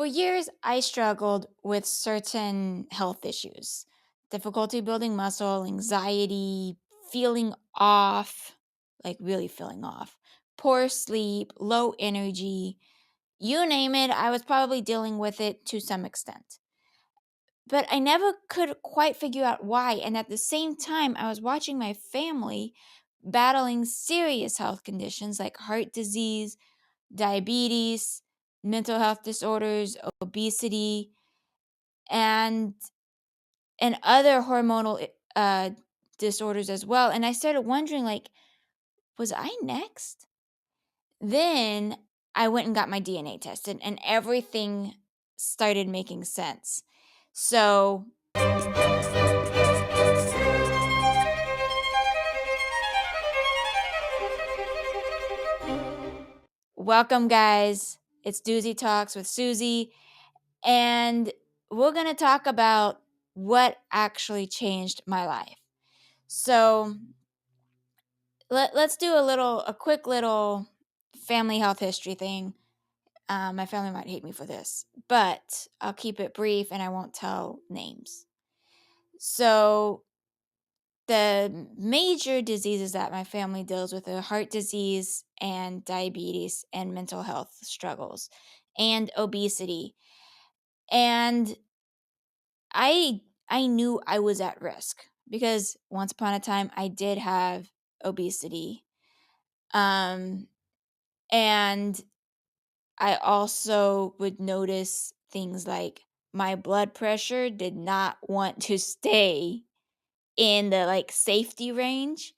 For years, I struggled with certain health issues: difficulty building muscle, anxiety, feeling off, like really feeling off, poor sleep, low energy. You name it, I was probably dealing with it to some extent. But I never could quite figure out why. And at the same time, I was watching my family battling serious health conditions like heart disease, diabetes, mental health disorders, obesity, and other hormonal disorders as well. And I started wondering, like, was I next? Then I went and got my DNA tested, and everything started making sense. So, welcome, guys. It's Doozy Talks with Susie, and we're going to talk about what actually changed my life. So, let's do a quick little family health history thing. My family might hate me for this, but I'll keep it brief and I won't tell names. So, the major diseases that my family deals with are heart disease and diabetes and mental health struggles and obesity. And I I knew I was at risk because once upon a time I did have obesity. Um and I also would notice things like my blood pressure did not want to stay in the like safety range.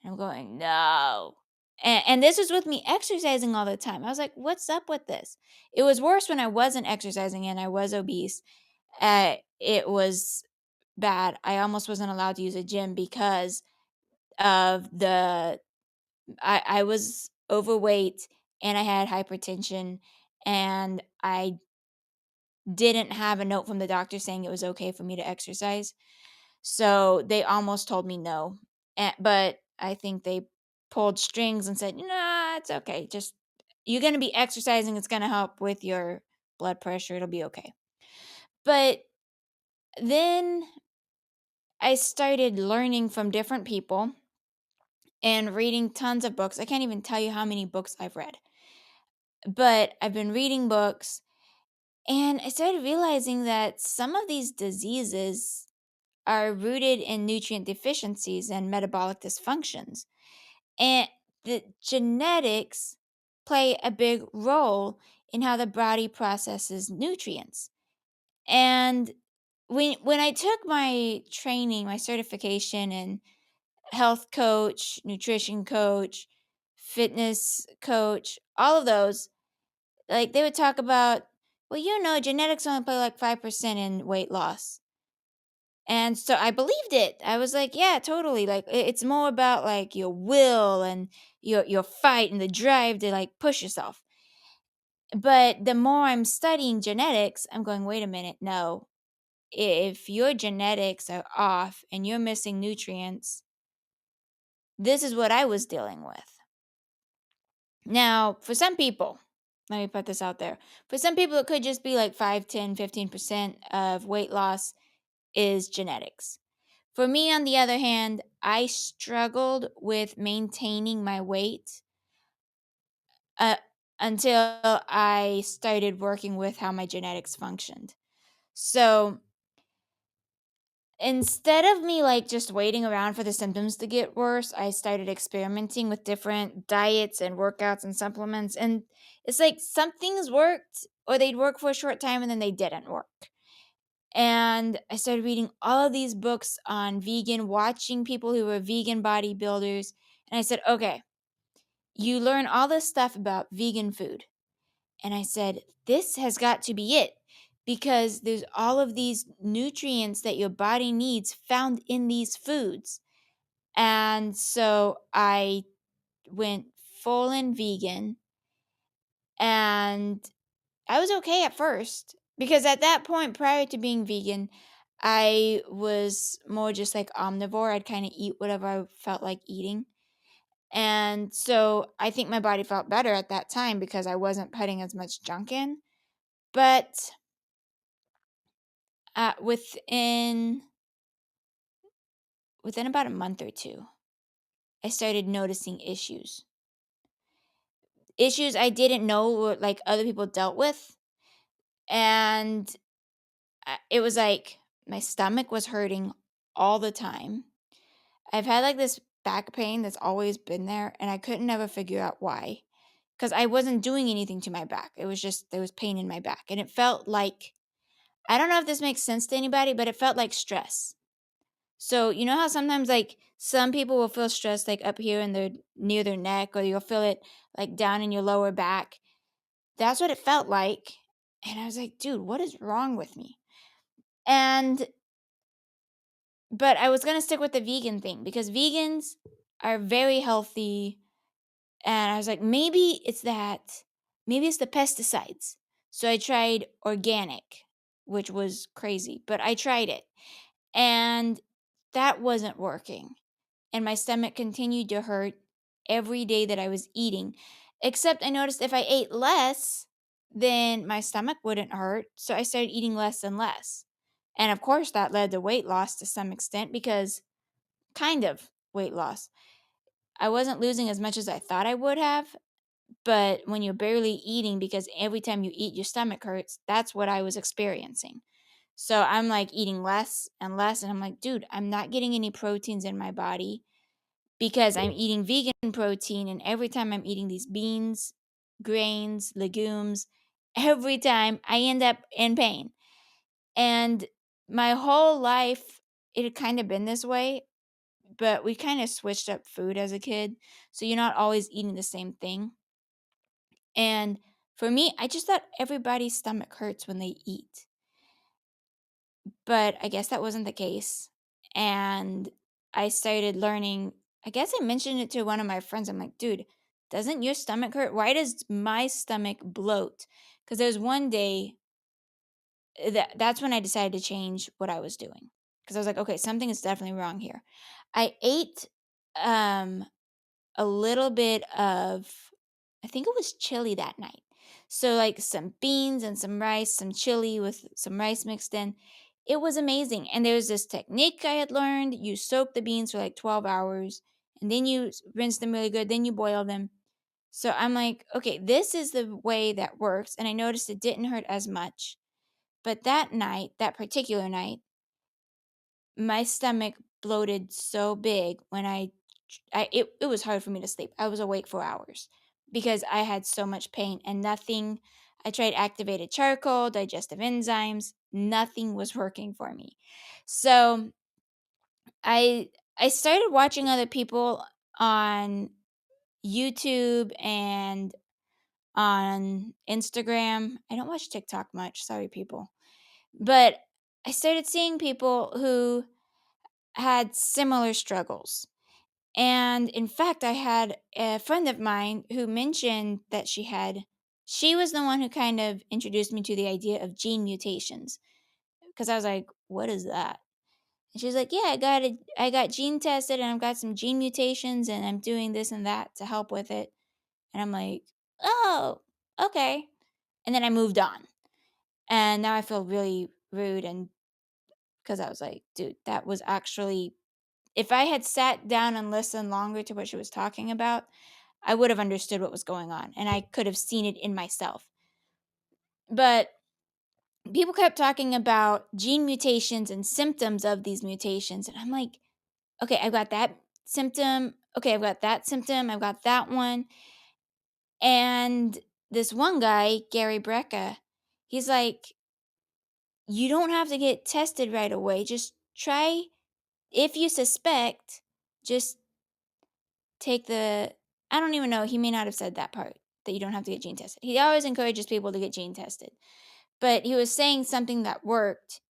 And I'm going, no. And this was with me exercising all the time. I was like, what's up with this? It was worse when I wasn't exercising and I was obese. It was bad. I almost wasn't allowed to use a gym because of I was overweight and I had hypertension, and I didn't have a note from the doctor saying it was okay for me to exercise. So they almost told me no. But I think they pulled strings and said, "Nah, it's okay. Just you're going to be exercising. It's going to help with your blood pressure. It'll be okay." But then I started learning from different people and reading tons of books. I can't even tell you how many books I've read. But I've been reading books, and I started realizing that some of these diseases are rooted in nutrient deficiencies and metabolic dysfunctions. And the genetics play a big role in how the body processes nutrients. And when I took my training, my certification in health coach, nutrition coach, fitness coach, all of those, like they would talk about, well, genetics only play like 5% in weight loss. And so I believed it. I was like, yeah, totally. Like it's more about like your will and your fight and the drive to like push yourself. But the more I'm studying genetics, I'm going, wait a minute, no. If your genetics are off and you're missing nutrients, this is what I was dealing with. Now, for some people, let me put this out there. For some people, it could just be like 5, 10, 15% of weight loss is genetics. For me, on the other hand, I struggled with maintaining my weight uh, until I started working with how my genetics functioned. So instead of me like just waiting around for the symptoms to get worse, I started experimenting with different diets and workouts and supplements. And it's like some things worked or they'd work for a short time and then they didn't work. And I started reading all of these books on vegan, watching people who were vegan bodybuilders. And I said, okay, you learn all this stuff about vegan food. And I said, this has got to be it because there's all of these nutrients that your body needs found in these foods. And so I went full in vegan, and I was okay at first because at that point, prior to being vegan, I was more just like omnivore. I'd kind of eat whatever I felt like eating. And so I think my body felt better at that time because I wasn't putting as much junk in. But within about a month or two, I started noticing issues I didn't know like other people dealt with. And it was like my stomach was hurting all the time. I've had like this back pain that's always been there, and I couldn't ever figure out why. Because I wasn't doing anything to my back. It was just there was pain in my back. And it felt like, I don't know if this makes sense to anybody, but it felt like stress. So you know how sometimes like some people will feel stress like up here in their near their neck, or you'll feel it like down in your lower back. That's what it felt like. And I was like, dude, what is wrong with me? And but I was gonna stick with the vegan thing because vegans are very healthy. And I was like, maybe it's the pesticides. So I tried organic, which was crazy, but I tried it. And that wasn't working. And my stomach continued to hurt every day that I was eating. Except I noticed if I ate less, then my stomach wouldn't hurt. So I started eating less and less. And of course, that led to weight loss to some extent because kind of weight loss. I wasn't losing as much as I thought I would have, but when you're barely eating because every time you eat, your stomach hurts, that's what I was experiencing. So I'm like eating less and less. And I'm like, dude, I'm not getting any proteins in my body because I'm eating vegan protein. And every time I'm eating these beans, grains, legumes, every time I end up in pain. And my whole life, it had kind of been this way, but we kind of switched up food as a kid. So you're not always eating the same thing. And for me, I just thought everybody's stomach hurts when they eat. But I guess that wasn't the case. And I started learning, I guess I mentioned it to one of my friends. I'm like, dude, doesn't your stomach hurt? Why does my stomach bloat? Because there was one day that's when I decided to change what I was doing. Because I was like, okay, something is definitely wrong here. I ate um a little bit of, I think it was chili that night. So, like some beans and some rice, some chili with some rice mixed in. It was amazing. And there was this technique I had learned. You soak the beans for like 12 hours and then you rinse them really good. Then you boil them. So I'm like, okay, this is the way that works. And I noticed it didn't hurt as much. But that night, that particular night, my stomach bloated so big when it was hard for me to sleep. I was awake for hours because I had so much pain and nothing. I tried activated charcoal, digestive enzymes, nothing was working for me. So I started watching other people on YouTube and on Instagram. I don't watch TikTok much, sorry people. But I started seeing people who had similar struggles. And in fact, I had a friend of mine who mentioned that she was the one who kind of introduced me to the idea of gene mutations. Because I was like, what is that? And she's like, yeah, I got gene tested and I've got some gene mutations and I'm doing this and that to help with it. And I'm like, oh, okay. And then I moved on. And now I feel really rude and because I was like, dude, that was actually, if I had sat down and listened longer to what she was talking about, I would have understood what was going on and I could have seen it in myself. But people kept talking about gene mutations and symptoms of these mutations. And I'm like, okay, I've got that symptom. Okay, I've got that symptom. I've got that one. And this one guy, Gary Brecka, he's like, you don't have to get tested right away. Just try, if you suspect, just take the, I don't even know, he may not have said that part, that you don't have to get gene tested. He always encourages people to get gene tested. But he was saying something that worked.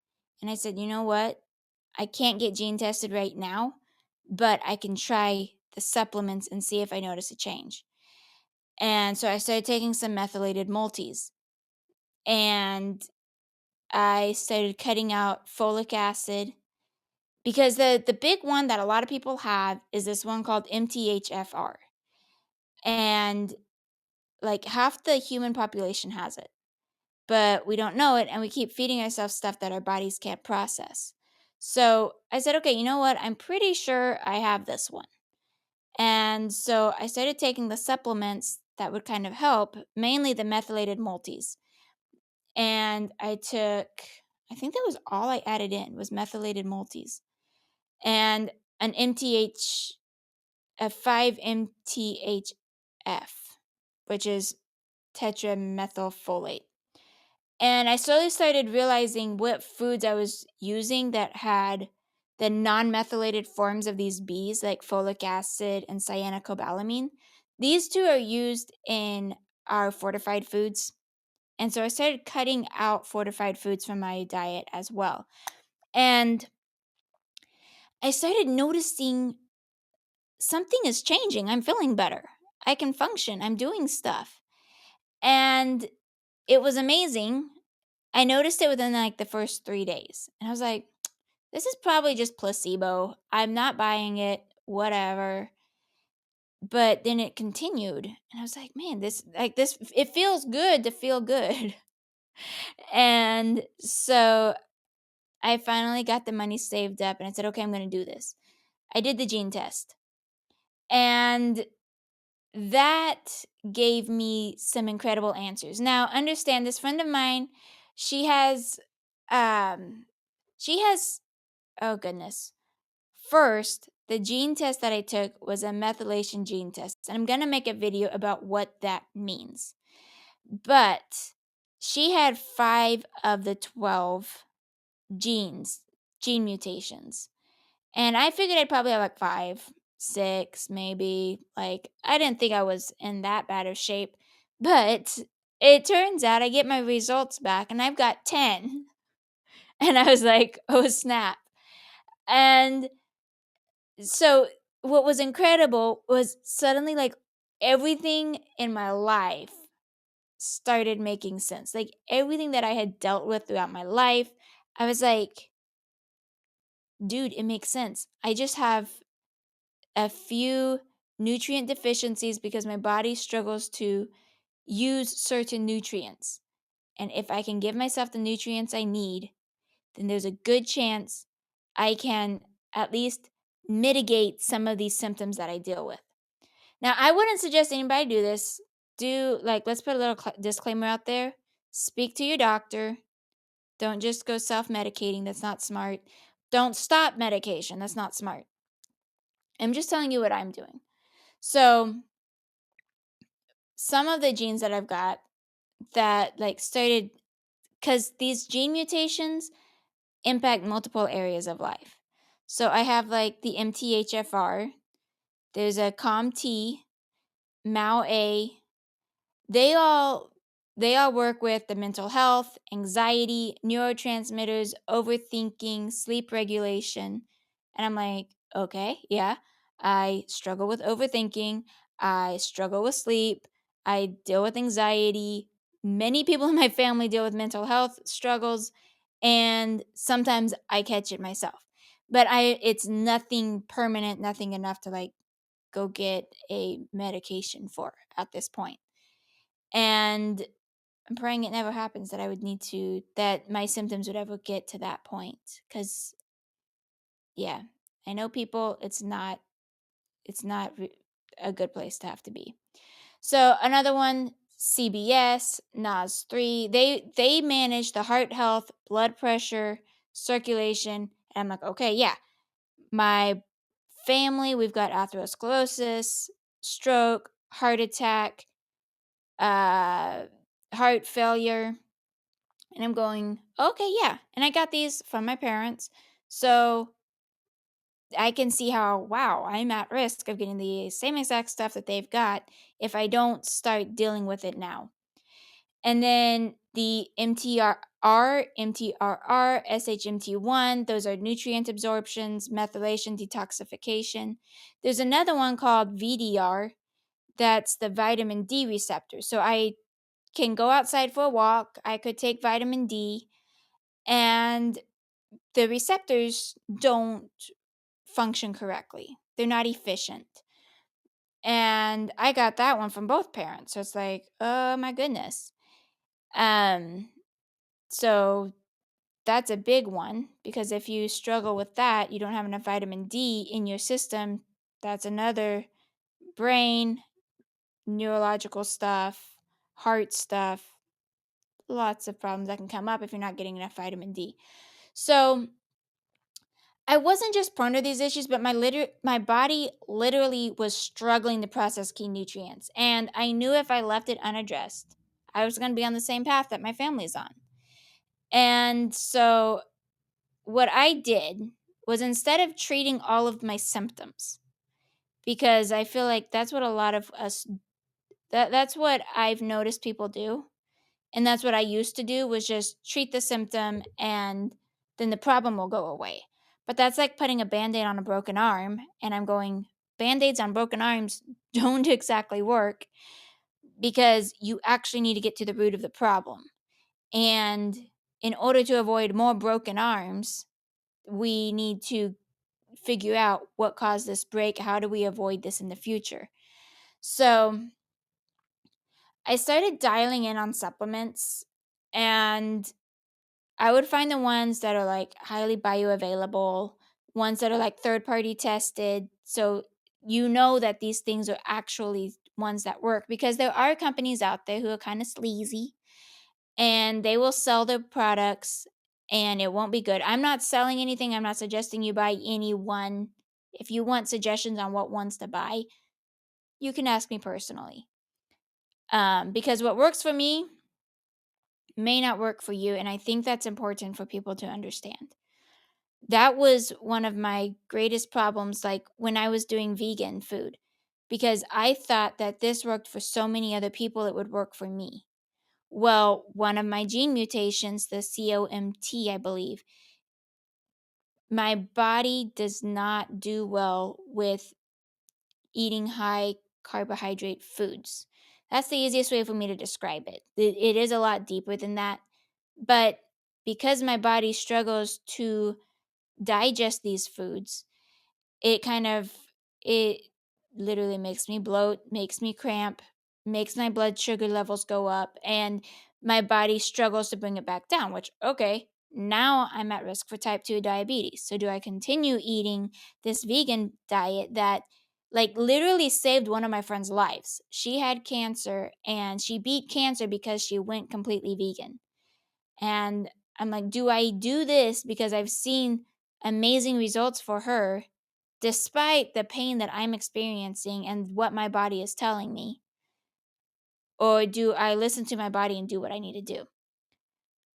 And I said, you know what? I can't get gene tested right now, but I can try the supplements and see if I notice a change. And so I started taking some methylated multis. And I started cutting out folic acid because the big one that a lot of people have is this one called MTHFR. And like half the human population has it. but we don't know it, and we keep feeding ourselves stuff that our bodies can't process. So I said, okay, you know what? I'm pretty sure I have this one. And so I started taking the supplements that would kind of help, mainly the methylated multis. And I think that was all I added in was methylated multis and an MTH, a 5-MTHF, which is tetramethylfolate. And I slowly started realizing what foods I was using that had the non-methylated forms of these Bs, like folic acid and cyanocobalamin. These two are used in our fortified foods. And so I started cutting out fortified foods from my diet as well. And I started noticing something is changing. I'm feeling better. I can function. I'm doing stuff. And it was amazing. I noticed it within like the first 3 days. And I was like, this is probably just placebo. I'm not buying it, whatever. But then it continued. And I was like, man, this, it feels good to feel good. And so I finally got the money saved up and I said, okay, I'm going to do this. I did the gene test. And that gave me some incredible answers. Now, understand this friend of mine, she has, um, she has, oh goodness. First, the gene test that I took was a methylation gene test. And I'm going to make a video about what that means. But she had 5 of the 12 gene mutations. And I figured I'd probably have like 5, 6, maybe. Like, I didn't think I was in that bad of shape. But it turns out I get my results back and I've got 10. And I was like, oh, snap. And so what was incredible was suddenly like everything in my life started making sense. Like everything that I had dealt with throughout my life, I was like, dude, it makes sense. I just have a few nutrient deficiencies because my body struggles to use certain nutrients. And if I can give myself the nutrients I need, then there's a good chance I can at least mitigate some of these symptoms that I deal with. Now, I wouldn't suggest anybody do this. Let's put a little disclaimer out there. Speak to your doctor. Don't just go self medicating. That's not smart. Don't stop medication. That's not smart. I'm just telling you what I'm doing. So, some of the genes that I've got that like started, because these gene mutations impact multiple areas of life. So, I have like the MTHFR, there's a COMT, MAO-A. They all work with the mental health, anxiety, neurotransmitters, overthinking, sleep regulation. And I'm like, okay, yeah. I struggle with overthinking. I struggle with sleep. I deal with anxiety. Many people in my family deal with mental health struggles, and sometimes I catch it myself. But it's nothing permanent, nothing enough to like go get a medication for at this point. And I'm praying it never happens that I would need to, that my symptoms would ever get to that point. Because, yeah, I know people, it's not a good place to have to be. So another one, CBS, NOS3, they manage the heart health, blood pressure, circulation. And I'm like, okay, yeah, my family, we've got atherosclerosis, stroke, heart attack, uh, heart failure. And I'm going, okay, yeah. And I got these from my parents. So I can see how, wow, I'm at risk of getting the same exact stuff that they've got if I don't start dealing with it now. And then the MTRR, SHMT1, those are nutrient absorptions, methylation, detoxification. There's another one called VDR, that's the vitamin D receptor. So I can go outside for a walk, I could take vitamin D, and the receptors don't function correctly. They're not efficient. And I got that one from both parents. So it's like, oh my goodness. So that's a big one because if you struggle with that, you don't have enough vitamin D in your system. That's another brain, neurological stuff, heart stuff, lots of problems that can come up if you're not getting enough vitamin D. So I wasn't just prone to these issues, but my body literally was struggling to process key nutrients. And I knew if I left it unaddressed, I was going to be on the same path that my family's on. And so what I did was instead of treating all of my symptoms, because I feel like that's what a lot of us that's what I've noticed people do. And that's what I used to do was just treat the symptom and then the problem will go away. But that's like putting a band-aid on a broken arm and I'm going band-aids on broken arms don't exactly work because you actually need to get to the root of the problem. And in order to avoid more broken arms, we need to figure out what caused this break. How do we avoid this in the future? So I started dialing in on supplements and I would find the ones that are like highly bioavailable, ones that are like third party tested. So you know that these things are actually ones that work because there are companies out there who are kind of sleazy and they will sell their products and it won't be good. I'm not selling anything. I'm not suggesting you buy any one. If you want suggestions on what ones to buy, you can ask me personally. Because what works for me may not work for you. And I think that's important for people to understand. That was one of my greatest problems, like when I was doing vegan food, because I thought that this worked for so many other people, it would work for me. Well, one of my gene mutations, the COMT, I believe, my body does not do well with eating high carbohydrate foods. That's the easiest way for me to describe it. It is a lot deeper than that. But because my body struggles to digest these foods, it kind of it literally makes me bloat, makes me cramp, makes my blood sugar levels go up, and my body struggles to bring it back down, which, okay, now I'm at risk for type 2 diabetes. So do I continue eating this vegan diet that like literally saved one of my friends' lives? She had cancer and she beat cancer because she went completely vegan. And I'm like, do I do this because I've seen amazing results for her despite the pain that I'm experiencing and what my body is telling me? Or do I listen to my body and do what I need to do?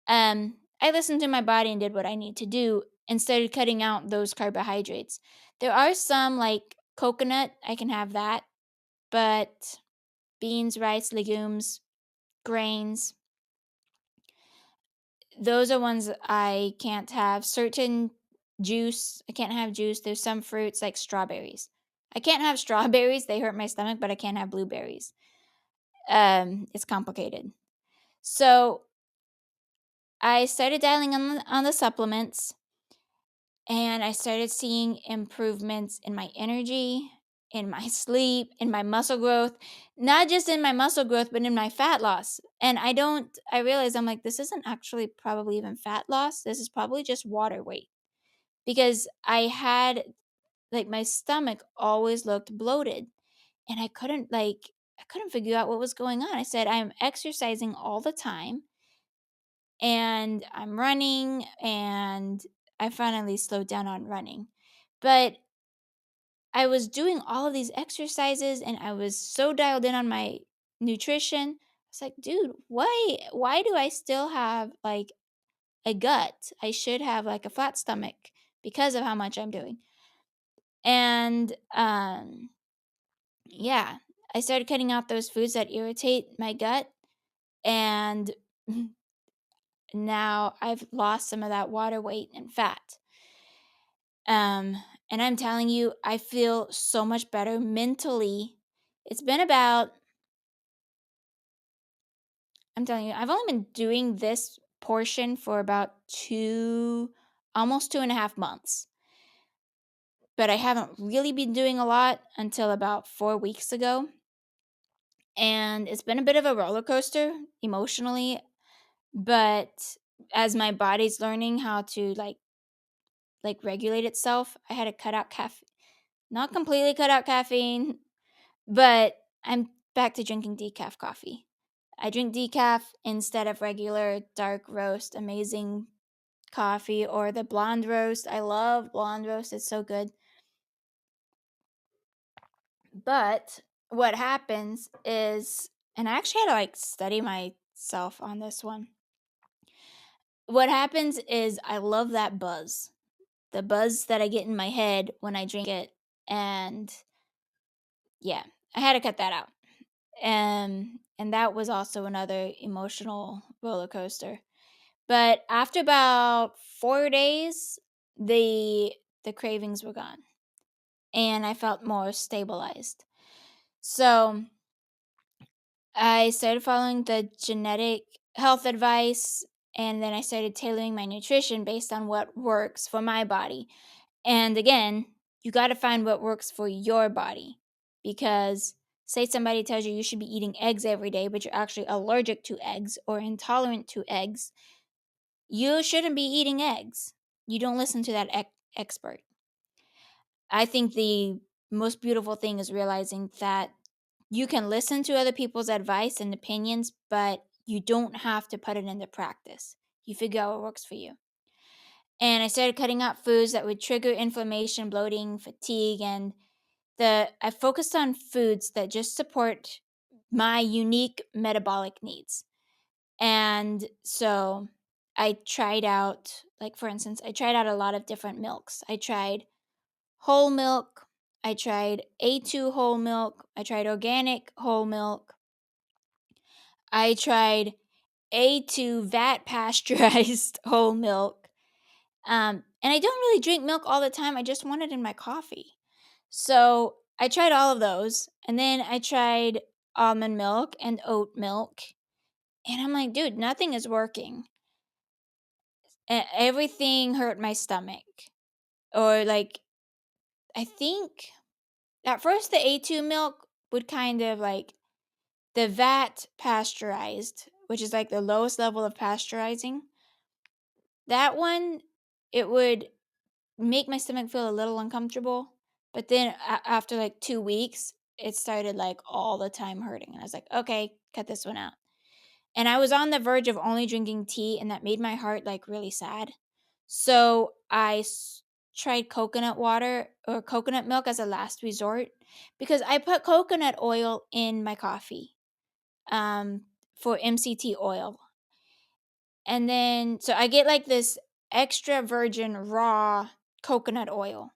I listened to my body and did what I need to do and started cutting out those carbohydrates. There are some like coconut, I can have that, but beans, rice, legumes, grains, those are ones that I can't have. Certain juice, I can't have juice. There's some fruits like strawberries. I can't have strawberries, they hurt my stomach, but I can't have blueberries. It's complicated. So I started dialing on the supplements and I started seeing improvements in my energy, in my sleep, in my muscle growth, not just in my muscle growth, but in my fat loss. And I realized I'm like, this isn't actually probably even fat loss. This is probably just water weight because I had like my stomach always looked bloated and I couldn't figure out what was going on. I said, I'm exercising all the time and I'm running and I finally slowed down on running. But I was doing all of these exercises and I was so dialed in on my nutrition. I was like, dude, why do I still have like a gut? I should have like a flat stomach because of how much I'm doing. And yeah, I started cutting out those foods that irritate my gut and now I've lost some of that water weight and fat. Um, and I'm telling you, I feel so much better mentally. It's been about, I'm telling you, I've only been doing this portion for about almost 2.5 months. But I haven't really been doing a lot until about 4 weeks ago. And it's been a bit of a roller coaster emotionally, but as my body's learning how to regulate itself, I had to cut out caffeine. Not completely cut out caffeine, but I'm back to drinking decaf coffee. I drink decaf instead of regular dark roast, amazing coffee, or the blonde roast. I love blonde roast, it's so good. But what happens is, and I actually had to study myself on this one. What happens is I love that buzz. The buzz that I get in my head when I drink it. And yeah, I had to cut that out. And that was also another emotional roller coaster. But after about 4 days, the cravings were gone and I felt more stabilized. So I started following the genetic health advice, and then I started tailoring my nutrition based on what works for my body. And again, you got to find what works for your body, because say somebody tells you you should be eating eggs every day, but you're actually allergic to eggs or intolerant to eggs, you shouldn't be eating eggs. You don't listen to that expert. I think the most beautiful thing is realizing that you can listen to other people's advice and opinions, but you don't have to put it into practice. You figure out what works for you. And I started cutting out foods that would trigger inflammation, bloating, fatigue, and I focused on foods that just support my unique metabolic needs. And so I tried out, like for instance, I tried out a lot of different milks. I tried whole milk, I tried A2 whole milk, I tried organic whole milk, I tried A2 vat pasteurized whole milk. And I don't really drink milk all the time. I just want it in my coffee. So I tried all of those. And then I tried almond milk and oat milk. And I'm like, dude, nothing is working. Everything hurt my stomach. Or I think at first the A2 milk would kind of the vat pasteurized, which is like the lowest level of pasteurizing. That one, it would make my stomach feel a little uncomfortable. But then after 2 weeks, it started all the time hurting. And I was like, okay, cut this one out. And I was on the verge of only drinking tea, and that made my heart really sad. So I tried coconut water or coconut milk as a last resort, because I put coconut oil in my coffee for MCT oil. And then, so I get this extra virgin raw coconut oil.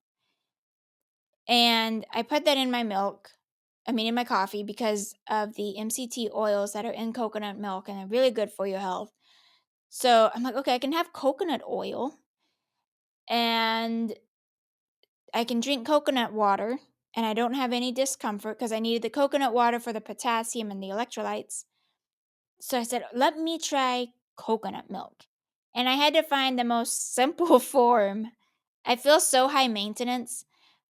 And I put that in my milk, in my coffee, because of the MCT oils that are in coconut milk, and they're really good for your health. So I'm like, okay, I can have coconut oil and I can drink coconut water, and I don't have any discomfort because I needed the coconut water for the potassium and the electrolytes. So I said, let me try coconut milk. And I had to find the most simple form. I feel so high maintenance,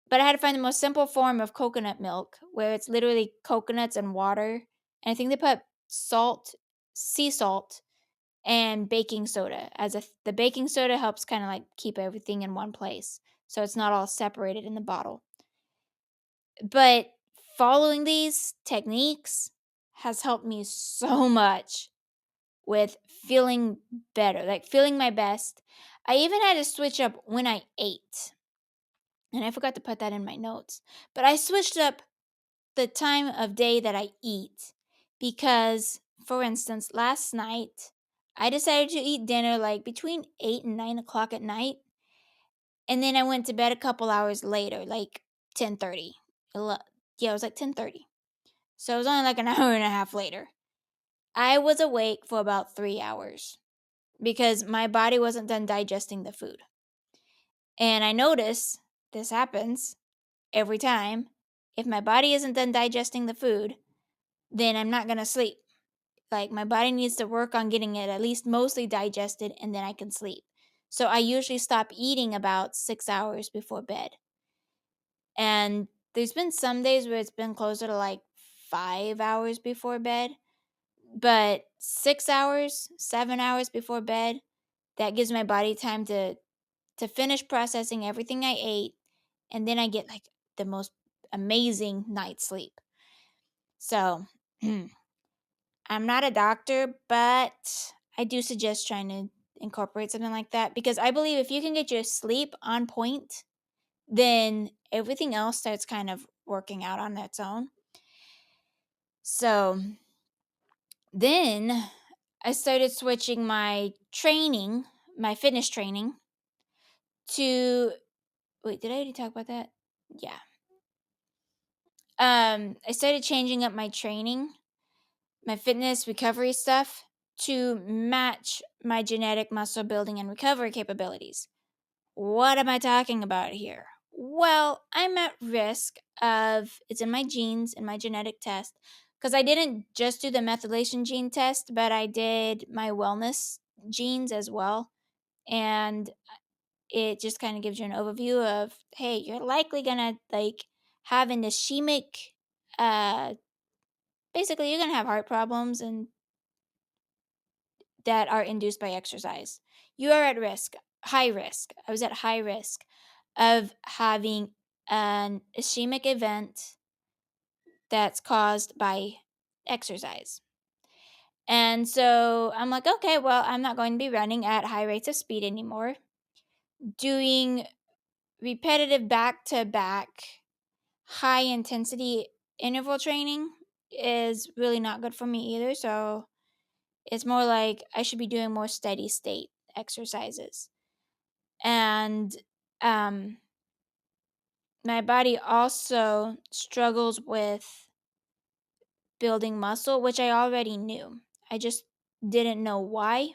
but I had to find the most simple form of coconut milk, where it's literally coconuts and water. And I think they put salt, sea salt, and baking soda. The baking soda helps kind of keep everything in one place, so it's not all separated in the bottle. But following these techniques has helped me so much with feeling better, feeling my best. I even had to switch up when I ate. And I forgot to put that in my notes. But I switched up the time of day that I eat, because, for instance, last night I decided to eat dinner between 8 and 9 o'clock at night. And then I went to bed a couple hours later, 10:30. Yeah, it was 10:30. So it was only an hour and a half later. I was awake for about 3 hours because my body wasn't done digesting the food. And I notice this happens every time. If my body isn't done digesting the food, then I'm not going to sleep. My body needs to work on getting it at least mostly digested, and then I can sleep. So I usually stop eating about 6 hours before bed. And there's been some days where it's been closer to 5 hours before bed. But 6 hours, 7 hours before bed, That gives my body time to finish processing everything I ate, and then I get like the most amazing night's sleep. So, I'm not a doctor, but I do suggest trying to incorporate something like that because I believe if you can get your sleep on point, then everything else starts kind of working out on its own. So then I started switching my training, my fitness training, to wait, did I already talk about that? Yeah. I started changing up my training, my fitness recovery stuff to match my genetic muscle building and recovery capabilities. What am I talking about here? Well, I'm at risk of it's in my genes, in my genetic test, because I didn't just do the methylation gene test, but I did my wellness genes as well. And it just kind of gives you an overview of, hey, you're likely gonna like have an ischemic, uh, basically, you're gonna have heart problems and that are induced by exercise. You are at risk, high risk. I was at high risk of having an ischemic event that's caused by exercise. And so I'm like, okay, well, I'm not going to be running at high rates of speed anymore. Doing repetitive back to back high intensity interval training is really not good for me either. So it's more like I should be doing more steady state exercises. And um, my body also struggles with building muscle, which I already knew. I just didn't know why.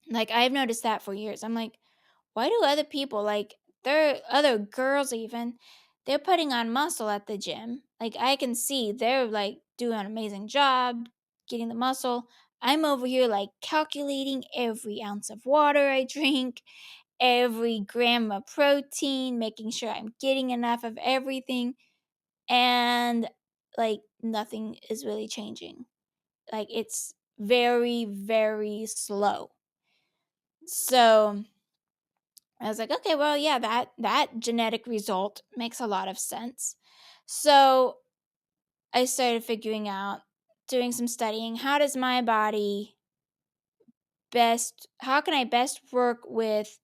Like, I've noticed that for years. I'm like, why do other people, like, there are other girls even, they're putting on muscle at the gym. Like, I can see they're like doing an amazing job getting the muscle. I'm over here like calculating every ounce of water I drink, every gram of protein, making sure I'm getting enough of everything. And like nothing is really changing. Like it's very, very slow. So I was like, okay, well, yeah, that genetic result makes a lot of sense. So I started figuring out, doing some studying, how does my body how can I best work with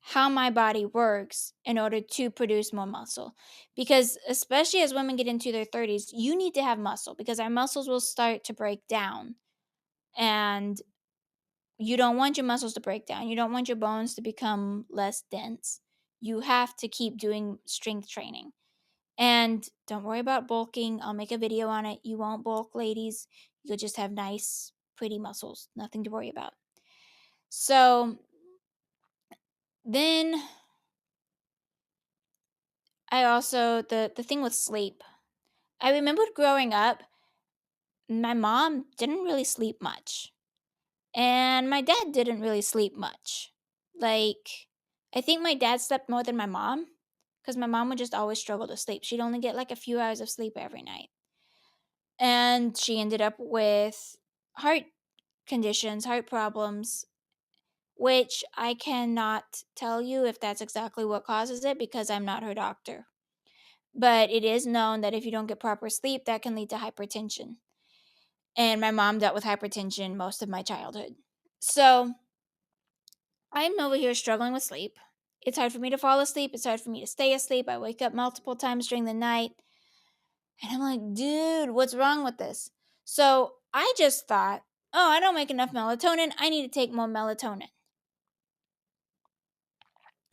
how my body works in order to produce more muscle? Because especially as women get into their 30s, you need to have muscle because our muscles will start to break down. And you don't want your muscles to break down. You don't want your bones to become less dense. You have to keep doing strength training. And don't worry about bulking. I'll make a video on it. You won't bulk, ladies. You'll just have nice, pretty muscles. Nothing to worry about. So then I also the thing with sleep. I remembered growing up, my mom didn't really sleep much. And my dad didn't really sleep much. Like I think my dad slept more than my mom cuz my mom would just always struggle to sleep. She'd only get like a few hours of sleep every night. And she ended up with heart conditions, heart problems, which I cannot tell you if that's exactly what causes it because I'm not her doctor. But it is known that if you don't get proper sleep, that can lead to hypertension. And my mom dealt with hypertension most of my childhood. So I'm over here struggling with sleep. It's hard for me to fall asleep. It's hard for me to stay asleep. I wake up multiple times during the night. And I'm like, dude, what's wrong with this? So I just thought, oh, I don't make enough melatonin. I need to take more melatonin.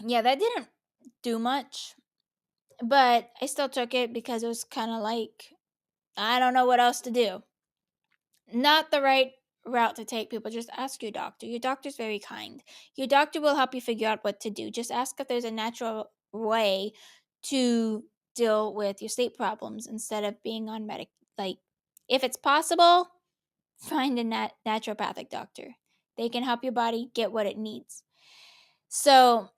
Yeah, that didn't do much. But I still took it because it was kind of like, I don't know what else to do. Not the right route to take. People just ask your doctor. Your doctor's very kind. Your doctor will help you figure out what to do. Just ask if there's a natural way to deal with your sleep problems instead of being on like if it's possible, find a naturopathic doctor. They can help your body get what it needs. So,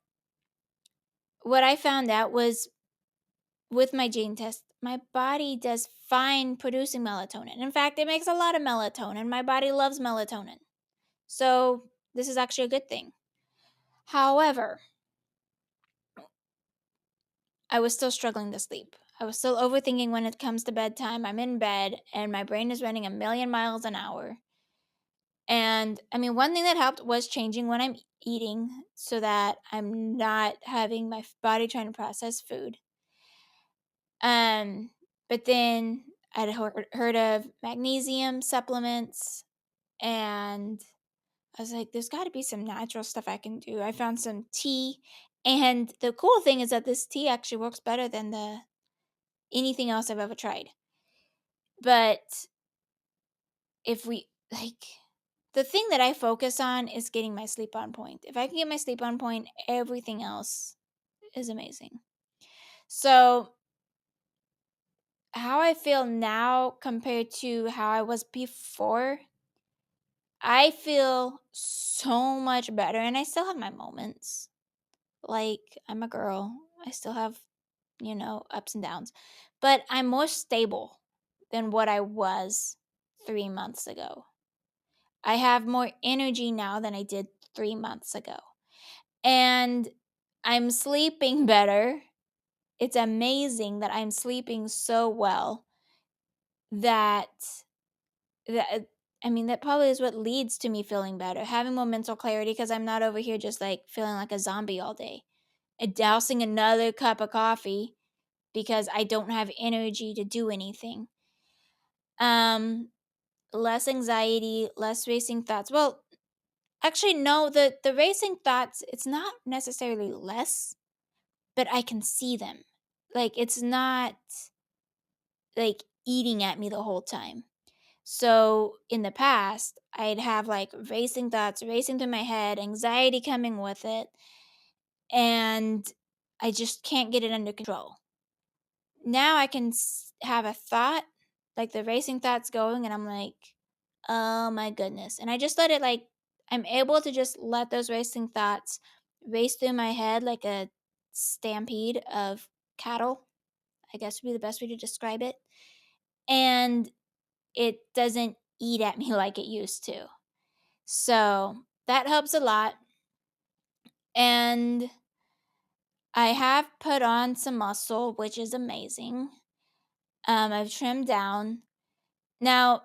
what I found out was with my gene test, my body does fine producing melatonin. In fact, it makes a lot of melatonin. My body loves melatonin. So, this is actually a good thing. However, I was still struggling to sleep. I was still overthinking when it comes to bedtime. I'm in bed and my brain is running a million miles an hour. And I mean, one thing that helped was changing when I'm eating so that I'm not having my body trying to process food. Um, but then I'd heard of magnesium supplements, and I was like, there's got to be some natural stuff I can do. I found some tea, and the cool thing is that this tea actually works better than the anything else I've ever tried. But if we like the thing that I focus on is getting my sleep on point. If I can get my sleep on point, everything else is amazing. So, how I feel now compared to how I was before, I feel so much better and I still have my moments. Like, I'm a girl. I still have, ups and downs. But I'm more stable than what I was 3 months ago. I have more energy now than I did 3 months ago. And I'm sleeping better. It's amazing that I'm sleeping so well that that I mean that probably is what leads to me feeling better, having more mental clarity because I'm not over here just like feeling like a zombie all day and dousing another cup of coffee because I don't have energy to do anything. Um, Less anxiety, less racing thoughts. Well, actually, no, the racing thoughts, it's not necessarily less, but I can see them. Like it's not like eating at me the whole time. So in the past, I'd have like racing thoughts racing through my head, anxiety coming with it, and I just can't get it under control. Now I can have a thought, like the racing thoughts going, and I'm like, oh my goodness. And I just let it like, I'm able to just let those racing thoughts race through my head like a stampede of cattle, I guess would be the best way to describe it. And it doesn't eat at me like it used to. So that helps a lot. And I have put on some muscle, which is amazing. I've trimmed down. Now,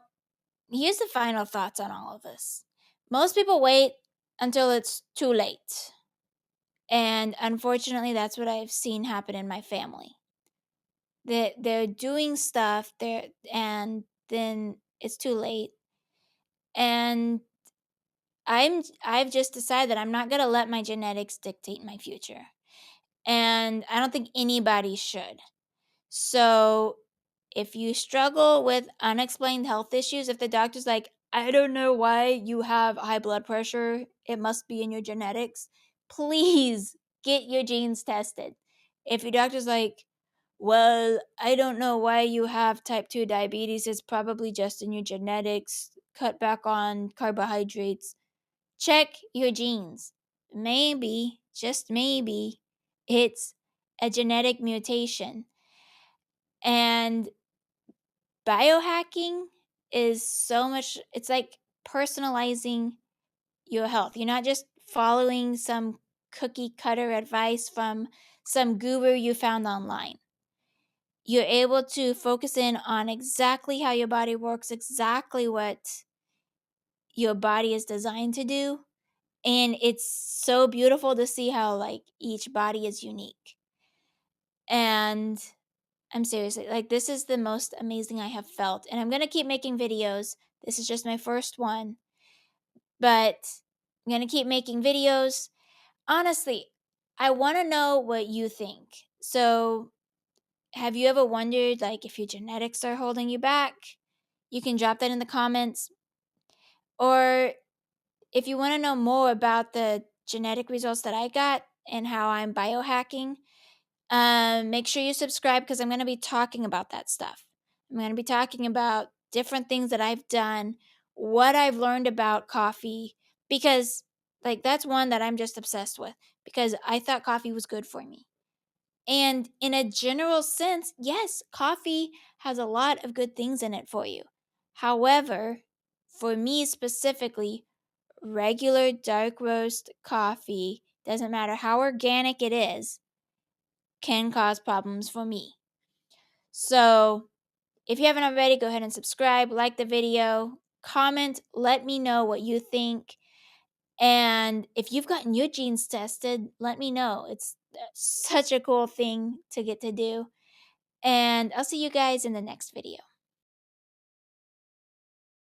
here's the final thoughts on all of this. Most people wait until it's too late. And unfortunately, that's what I've seen happen in my family. They're doing stuff there and then it's too late. And I've just decided that I'm not going to let my genetics dictate my future. And I don't think anybody should. So, if you struggle with unexplained health issues, if the doctor's like, I don't know why you have high blood pressure, it must be in your genetics, please get your genes tested. If your doctor's like, well, I don't know why you have type 2 diabetes, it's probably just in your genetics, cut back on carbohydrates, check your genes. Maybe, just maybe, it's a genetic mutation. And biohacking is so much, it's like personalizing your health. You're not just following some cookie cutter advice from some guru you found online. You're able to focus in on exactly how your body works, exactly what your body is designed to do. And it's so beautiful to see how like each body is unique. And I'm seriously, like, this is the most amazing I have felt. And I'm going to keep making videos. This is just my first one, but I'm going to keep making videos. Honestly, I want to know what you think. So, have you ever wondered, like, if your genetics are holding you back? You can drop that in the comments. Or if you want to know more about the genetic results that I got and how I'm biohacking, make sure you subscribe because I'm going to be talking about that stuff. I'm going to be talking about different things that I've done, what I've learned about coffee, because, like, that's one that I'm just obsessed with because I thought coffee was good for me. And in a general sense, yes, coffee has a lot of good things in it for you. However, for me specifically, regular dark roast coffee doesn't matter how organic it is, can cause problems for me. So, if you haven't already, go ahead and subscribe, like the video, comment, let me know what you think. And if you've gotten your genes tested, let me know. It's such a cool thing to get to do. And I'll see you guys in the next video.